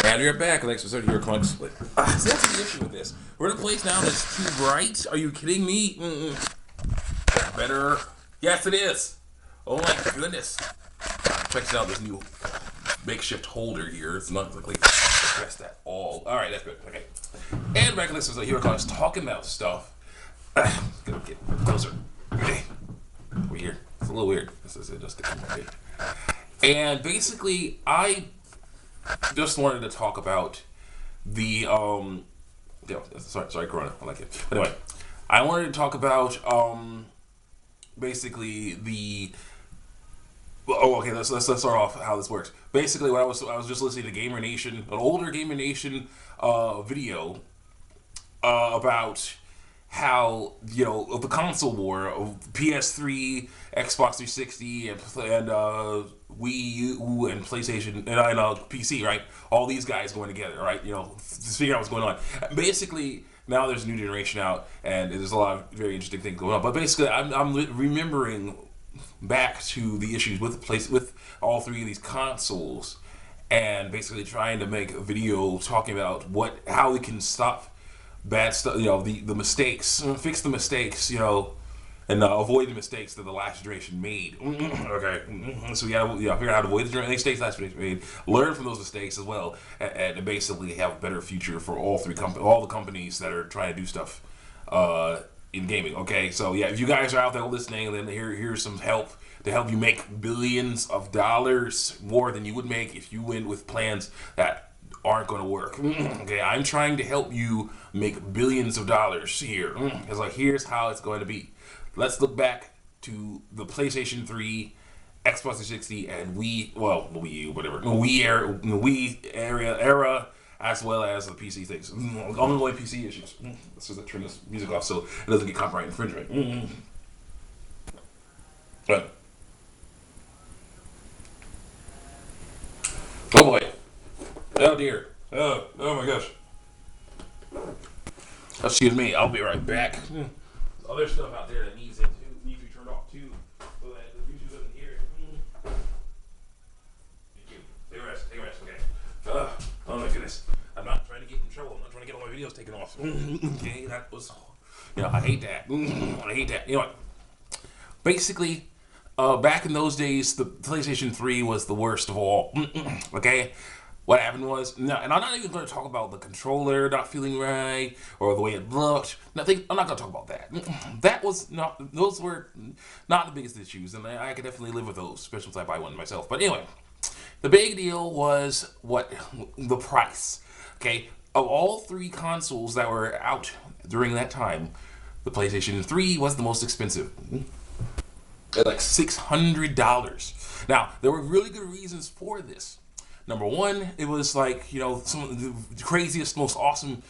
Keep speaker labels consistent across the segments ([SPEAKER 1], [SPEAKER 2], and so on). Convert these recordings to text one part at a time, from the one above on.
[SPEAKER 1] And you're back. Thanks for starting your clunks. See, that's the issue with this. We're in a place now that's too bright. Are you kidding me? Better. Yes, it is. Oh my goodness. Check out this new makeshift holder here. It's not like addressed at all. All right, that's good. Okay. And back, listeners, here we're talking about stuff. Gonna get closer. Okay. We're here. It's a little weird. This is just the and basically, I just wanted to talk about the yeah, sorry, Corona. I like it. But anyway, I wanted to talk about basically the. Oh, okay. Let's start off how this works. Basically, what I was just listening to Gamer Nation, an older Gamer Nation video about how, you know, of the console war of PS3, Xbox 360, and Wii U and PlayStation and PC, right? All these guys going together, right? You know, to figure out what's going on. Basically, now there's a new generation out, and there's a lot of very interesting things going on. But basically, I'm remembering back to the issues with all three of these consoles, and basically trying to make a video talking about how we can stop bad stuff, you know, the mistakes, fix the mistakes, you know, and avoid the mistakes that the last generation made. Okay, so we gotta figure out how to avoid the mistakes last generation made, learn from those mistakes as well, and basically have a better future for all the companies that are trying to do stuff in gaming. Okay, so yeah, if you guys are out there listening, then here's some help to help you make billions of dollars more than you would make if you went with plans that aren't going to work. Okay, I'm trying to help you make billions of dollars here. It's like, here's how it's going to be. Let's look back to the PlayStation 3, Xbox 360, and Wii U, whatever, Wii era, as well as the PC things, ongoing PC issues. Let's just turn this music off so it doesn't get copyright infringement. But oh boy. Oh dear. Oh my gosh. Excuse me, I'll be right back. There's other stuff out there that needs to be turned off too, so that the YouTube doesn't hear it. Thank you. Take a rest, okay. Oh my goodness. I'm not trying to get in trouble. I'm not trying to get all my videos taken off. Okay, that was, I hate that. I hate that. You know what? Basically, back in those days, the PlayStation 3 was the worst of all. Okay? What happened was, no, and I'm not even going to talk about the controller not feeling right or the way it looked. Nothing. I'm not going to talk about that. Those were not the biggest issues, and I could definitely live with those, especially if I buy one myself. But anyway, the big deal was the price. Okay, of all three consoles that were out during that time, the PlayStation 3 was the most expensive. At like $600. Now, there were really good reasons for this. Number one, it was like, you know, some of the craziest, most awesome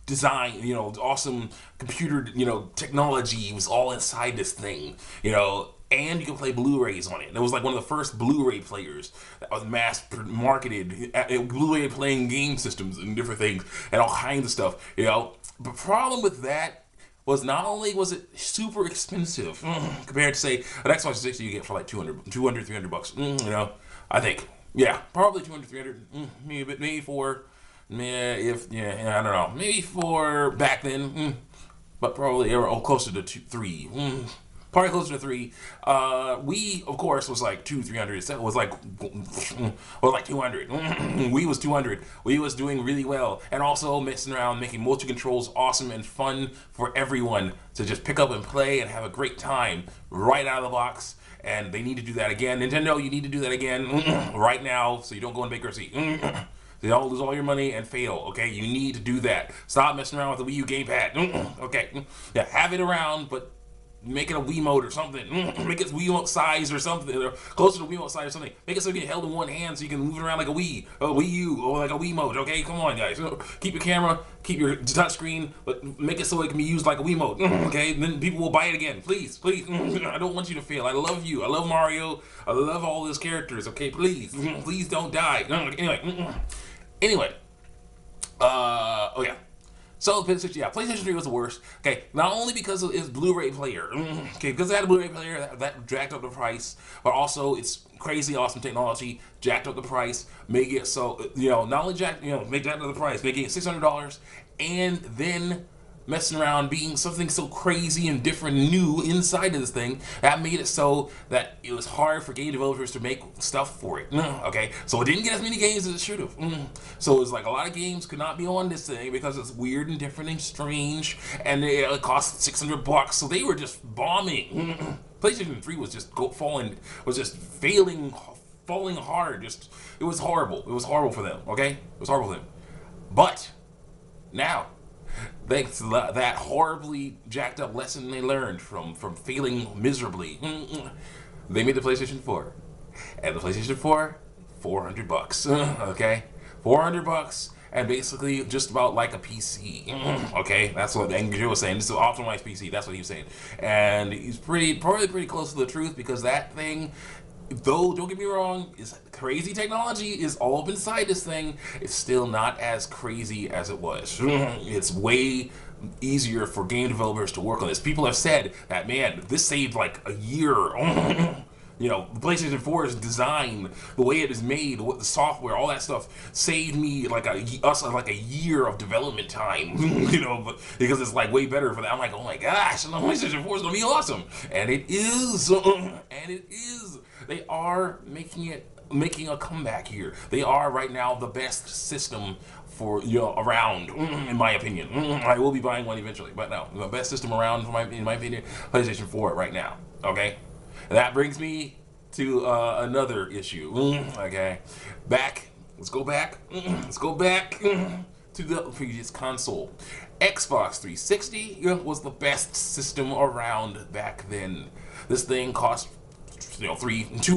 [SPEAKER 1] design, you know, awesome computer, you know, technology was all inside this thing, you know, and you could play Blu-rays on it. It was like one of the first Blu-ray players that was mass marketed, Blu-ray playing game systems and different things and all kinds of stuff, you know. The problem with that was not only was it super expensive compared to, say, an Xbox 360 you get for like 200, 300 bucks, you know, I think. Yeah, probably 200, 300, maybe for, I don't know, maybe for back then, but probably closer to 3, probably closer to 3. Wii, of course, was like 300. It was like 200. Wii was 200. Wii was doing really well, and also messing around, making multi controls awesome and fun for everyone to just pick up and play and have a great time right out of the box. And they need to do that again. Nintendo, you need to do that again right now so you don't go in bankruptcy. So you don't lose all your money and fail, okay? You need to do that. Stop messing around with the Wii U gamepad. Okay. Yeah, have it around, but make it a Wiimote or something. Make it Wiimote size or something, or closer to Wiimote size or something. Make it so you can held in one hand so you can move it around like a Wii U, or like a Wiimote. Okay, come on, guys. Keep your camera, keep your touchscreen, but make it so it can be used like a Wiimote. Okay, then people will buy it again. Please. I don't want you to fail. I love you. I love Mario. I love all those characters. Okay, please don't die. Anyway. Oh yeah. So yeah, PlayStation 3 was the worst. Okay, not only because of its Blu-ray player, okay, because it had a Blu-ray player that jacked up the price, but also it's crazy awesome technology jacked up the price, making it so not only make jacked up the price, making it $600, and then messing around being something so crazy and different and new inside of this thing that made it so that it was hard for game developers to make stuff for it. Okay, so it didn't get as many games as it should have. So it was like a lot of games could not be on this thing because it's weird and different and strange, and it cost $600, so they were just bombing. PlayStation 3 was just falling hard. It was horrible. It was horrible for them. Okay, it was horrible for them. But now, thanks to that horribly jacked up lesson they learned from failing miserably, they made the PlayStation 4. And the PlayStation 4, $400. Okay? $400 and basically just about like a PC. Okay? That's what Angel was saying. This is an optimized PC. That's what he was saying. And he's probably pretty close to the truth, because that thing, though, don't get me wrong, is crazy technology is all up inside this thing, it's still not as crazy as it was. It's way easier for game developers to work on this. People have said that, man, this saved like a year. The PlayStation 4's design, the way it is made, what the software, all that stuff saved me like a year of development time. Because it's like way better for that. I'm like, oh my gosh, the PlayStation 4 is gonna be awesome, and it is. They are making a comeback here. They are right now the best system for around, in my opinion. I will be buying one eventually, but no, the best system around, in my opinion, PlayStation 4 right now. Okay, and that brings me to another issue. Okay, let's go back to the previous console. Xbox 360 was the best system around back then. This thing cost $200 or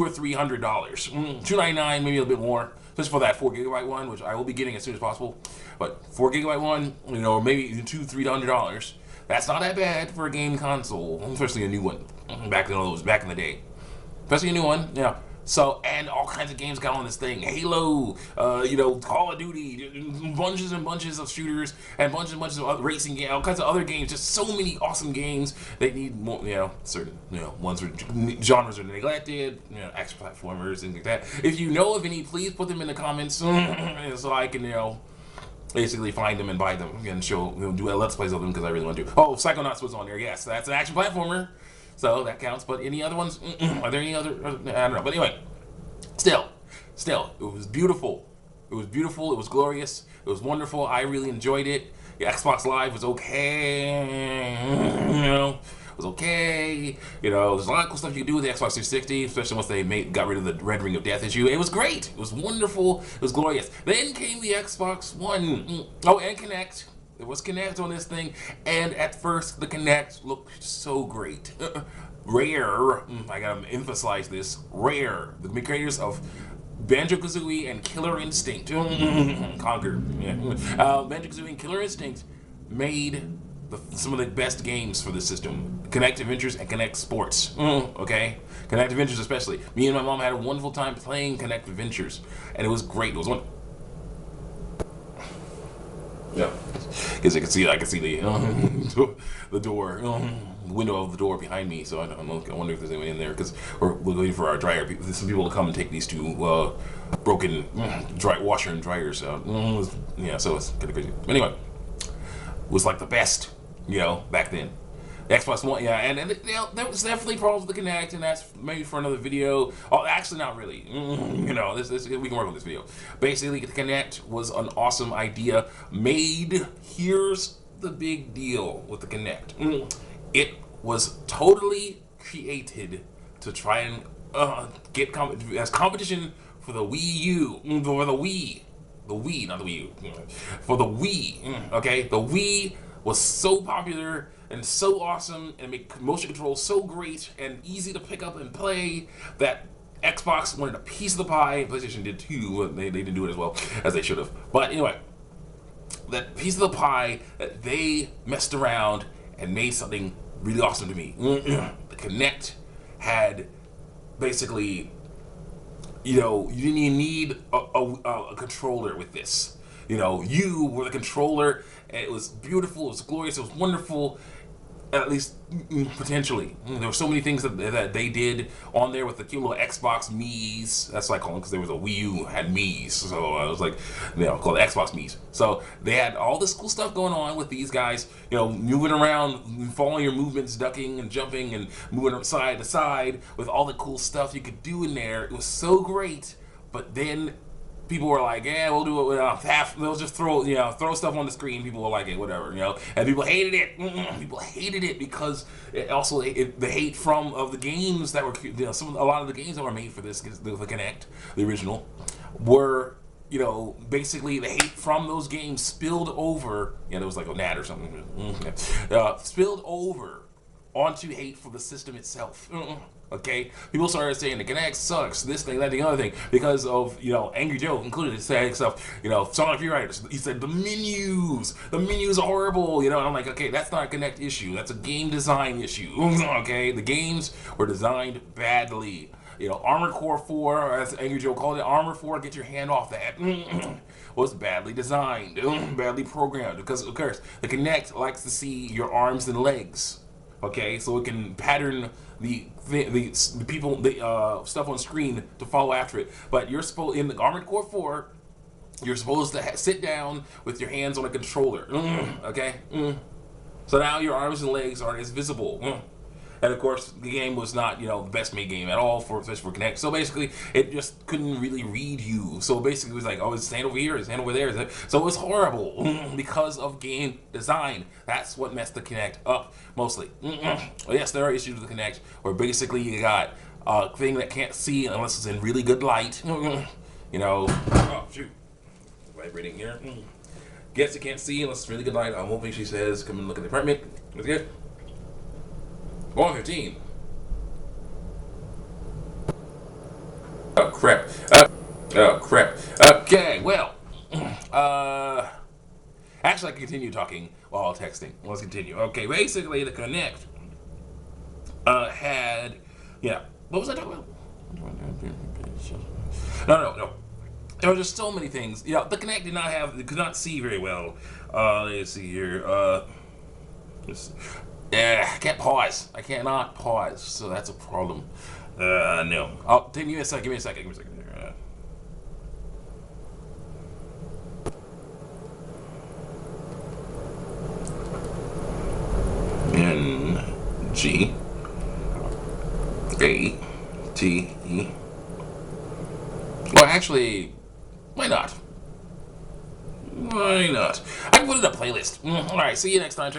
[SPEAKER 1] $300, $299, maybe a little bit more, just for that 4GB one, which I will be getting as soon as possible. But 4GB one, maybe $200-$300. That's not that bad for a game console, especially a new one. Back in the day, especially a new one. Yeah. So, and all kinds of games got on this thing. Halo, Call of Duty, bunches and bunches of shooters, and bunches and bunches of other racing games, all kinds of other games. Just so many awesome games. They need more, certain, ones where genres are neglected, action platformers, things like that. If you know of any, please put them in the comments so I can, basically find them and buy them and do a Let's Plays of them, because I really want to. Oh, Psychonauts was on there. Yes, that's an action platformer. So that counts, but any other ones? Are there any other? I don't know. But anyway, still, it was beautiful. It was beautiful. It was glorious. It was wonderful. I really enjoyed it. The Xbox Live was okay. It was okay. There's a lot of cool stuff you can do with the Xbox 360, especially once they got rid of the Red Ring of Death issue. It was great. It was wonderful. It was glorious. Then came the Xbox One. Oh, and Kinect. There was Kinect on this thing, and at first the Kinect looked so great. Rare, I gotta emphasize this, Rare, the creators of Banjo-Kazooie and Killer Instinct, Conquer, Banjo-Kazooie and Killer Instinct made some of the best games for the system. Kinect Adventures and Kinect Sports, okay? Kinect Adventures especially. Me and my mom had a wonderful time playing Kinect Adventures, and it was great. It was wonderful. Yeah, because I can see the door, the window of the door behind me. So I wonder if there's anyone in there, because we're waiting for our dryer. Some people will come and take these two broken washer and dryers out. Yeah, so it's kind of crazy. But anyway, it was like the best, back then. The Xbox One, yeah, and there was definitely problems with the Kinect, and that's maybe for another video. Oh, actually, not really. We can work on this video. Basically, the Kinect was an awesome idea made. Here's the big deal with the Kinect. It was totally created to try and get as competition for the Wii U, for the Wii, not the Wii U, for the Wii. Okay, the Wii was so popular and so awesome, and make motion control so great and easy to pick up and play, that Xbox wanted a piece of the pie. PlayStation did too. They didn't do it as well as they should have. But anyway, that piece of the pie, that they messed around and made something really awesome to me. The Kinect had basically, you didn't even need a controller with this. You know, you were the controller. And it was beautiful. It was glorious. It was wonderful. At least potentially, there were so many things that they did on there with the cute little Xbox Mii's. That's what I call them, because there was a Wii U had Mii's, so I was like, called Xbox Mii's. So they had all this cool stuff going on with these guys, moving around, following your movements, ducking and jumping and moving side to side with all the cool stuff you could do in there. It was so great, but then people were like, yeah, we'll do it with half. They'll just throw stuff on the screen. People will like it, whatever, And people hated it. People hated it because it also the hate of the games that were, a lot of the games that were made for this, the Kinect, the original, were, basically the hate from those games spilled over. Yeah, there was like a gnat or something. Spilled over onto hate for the system itself. Okay, people started saying the Kinect sucks, this thing, that, the other thing, because of Angry Joe included saying stuff. Sonic Rewriters. He said the menus are horrible. And I'm like, okay, that's not a Kinect issue. That's a game design issue. Okay, the games were designed badly. Armored Core 4, as Angry Joe called it, Armored 4, get your hand off that. Was badly designed, badly programmed, because of course the Kinect likes to see your arms and legs. Okay, so it can pattern the people, stuff on screen to follow after it. But you're supposed, in the Armored Core 4, you're supposed to sit down with your hands on a controller. Okay, so now your arms and legs aren't as visible. And of course, the game was not, the best made game at all, especially for Kinect. So basically, it just couldn't really read you. So basically, it was like, oh, it's stand over here, it's stand over there. So it was horrible because of game design. That's what messed the Kinect up mostly. Yes, there are issues with the Kinect where basically you got a thing that can't see unless it's in really good light. Oh shoot, vibrating here. Guess it can't see unless it's really good light. I'm hoping she says, come and look at the apartment. That's good. 115. Oh crap. Oh crap. Okay, well, actually I can continue talking while texting. Let's continue. Okay, basically the Kinect had, what was I talking about? No. There were just so many things. The Kinect could not see very well. Let's see here. I can't pause. I cannot pause, so that's a problem. No. Give me a second. N-G-A-T-E. Well, actually, why not? I can put it in a playlist. Alright, see you next time.